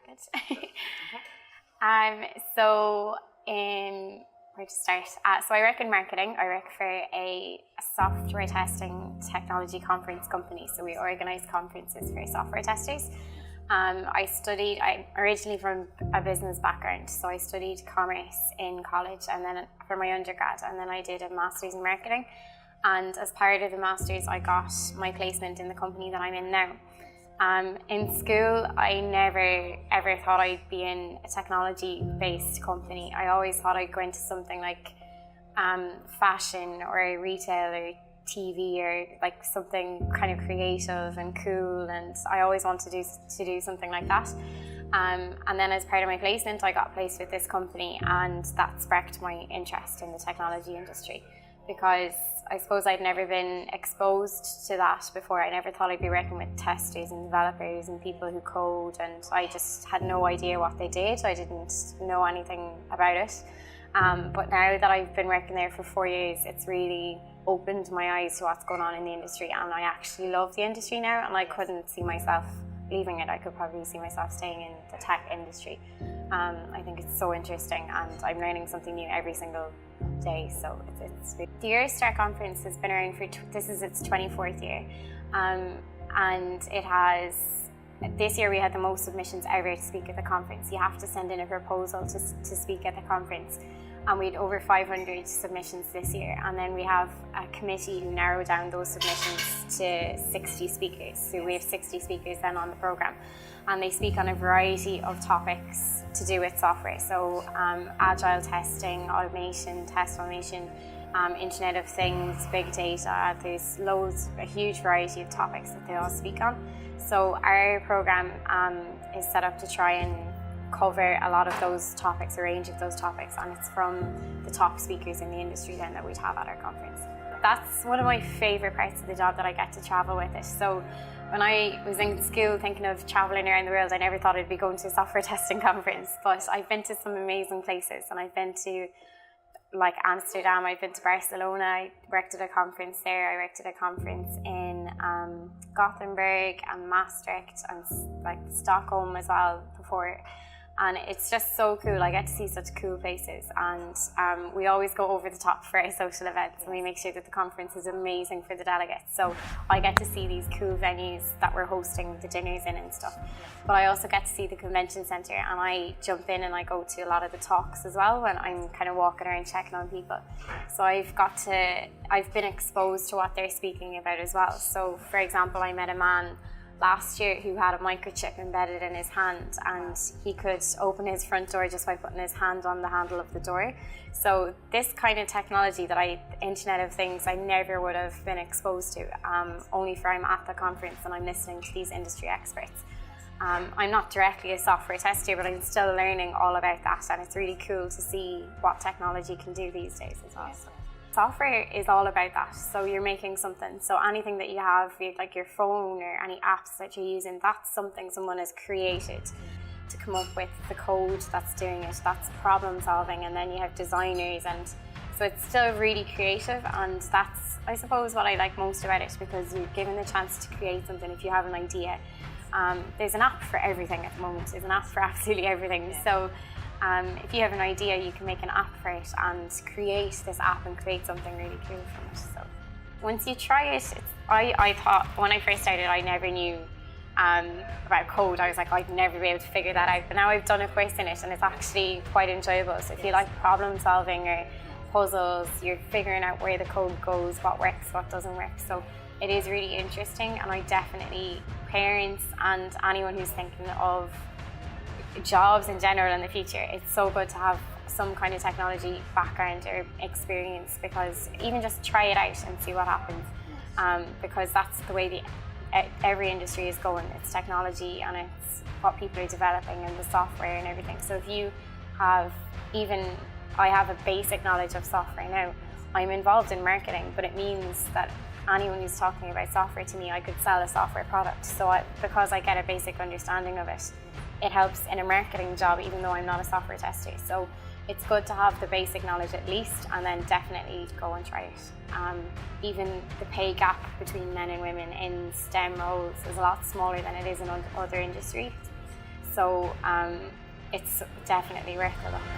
Good. So where to start? So I work in marketing. I work for a software testing technology conference company. So we organise conferences for software testers. I'm originally from a business background, so I studied commerce in college and then for my undergrad, and then I did a master's in marketing. And as part of the master's, I got my placement in the company that I'm in now. In school, I never ever thought I'd be in a technology-based company. I always thought I'd go into something like fashion or retail or TV or like something kind of creative and cool, and I always wanted to do something like that. And then as part of my placement, I got placed with this company, and that sparked my interest in the technology industry, because I suppose I'd never been exposed to that before. I never thought I'd be working with testers and developers and people who code, and I just had no idea what they did. I didn't know anything about it. But now that I've been working there for 4 years, it's really opened my eyes to what's going on in the industry, and I actually love the industry now, and I couldn't see myself leaving it. I could probably see myself staying in the tech industry. I think it's so interesting, and I'm learning something new every single day. So it's the Eurostar conference has been around for this is its 24th year, and it has. This year we had the most submissions ever to speak at the conference. You have to send in a proposal to speak at the conference. And we had over 500 submissions this year. And then we have a committee who narrow down those submissions to 60 speakers. So we have 60 speakers then on the programme. And they speak on a variety of topics to do with software. So agile testing, automation, test automation, Internet of Things, big data. There's a huge variety of topics that they all speak on. So our programme is set up to try and cover a lot of those topics, a range of those topics, and it's from the top speakers in the industry then that we'd have at our conference. That's one of my favourite parts of the job, that I get to travel with it. So when I was in school thinking of travelling around the world, I never thought I'd be going to a software testing conference, but I've been to some amazing places, and I've been to like Amsterdam, I've been to Barcelona, I worked at a conference there, I worked at a conference in Gothenburg and Maastricht and like Stockholm as well before. And it's just so cool. I get to see such cool places, and we always go over the top for our social events, and we make sure that the conference is amazing for the delegates. So I get to see these cool venues that we're hosting the dinners in and stuff. But I also get to see the convention centre, and I jump in and I go to a lot of the talks as well when I'm kind of walking around checking on people. So I've been exposed to what they're speaking about as well. So for example, I met a man last year who had a microchip embedded in his hand, and he could open his front door just by putting his hand on the handle of the door. So this kind of technology Internet of Things, I never would have been exposed to, only for I'm at the conference and I'm listening to these industry experts. I'm not directly a software tester, but I'm still learning all about that, and it's really cool to see what technology can do these days as well. Software is all about that. So you're making something. So anything that you have, like your phone or any apps that you're using, that's something someone has created to come up with the code that's doing it. That's problem solving. And then you have designers, and so it's still really creative. And that's, I suppose, what I like most about it, because you're given the chance to create something if you have an idea. There's an app for everything at the moment. There's an app for absolutely everything. So if you have an idea, you can make an app for it and create this app and create something really cool from it. So once you try it, I thought when I first started, I never knew about code. I was like, I'd never be able to figure that out. But now I've done a course in it, and it's actually quite enjoyable. So if you like problem solving or puzzles, you're figuring out where the code goes, what works, what doesn't work. So it is really interesting, and I definitely, parents and anyone who's thinking of jobs in general in the future, it's so good to have some kind of technology background or experience, because even just try it out and see what happens, because that's the way every industry is going. It's technology, and it's what people are developing and the software and everything. So if you have I have a basic knowledge of software now. I'm involved in marketing, but it means that anyone who's talking about software to me, I could sell a software product. So because I get a basic understanding of it, it helps in a marketing job, even though I'm not a software tester. So it's good to have the basic knowledge at least, and then definitely go and try it. Even the pay gap between men and women in STEM roles is a lot smaller than it is in other industries. So it's definitely worth a look.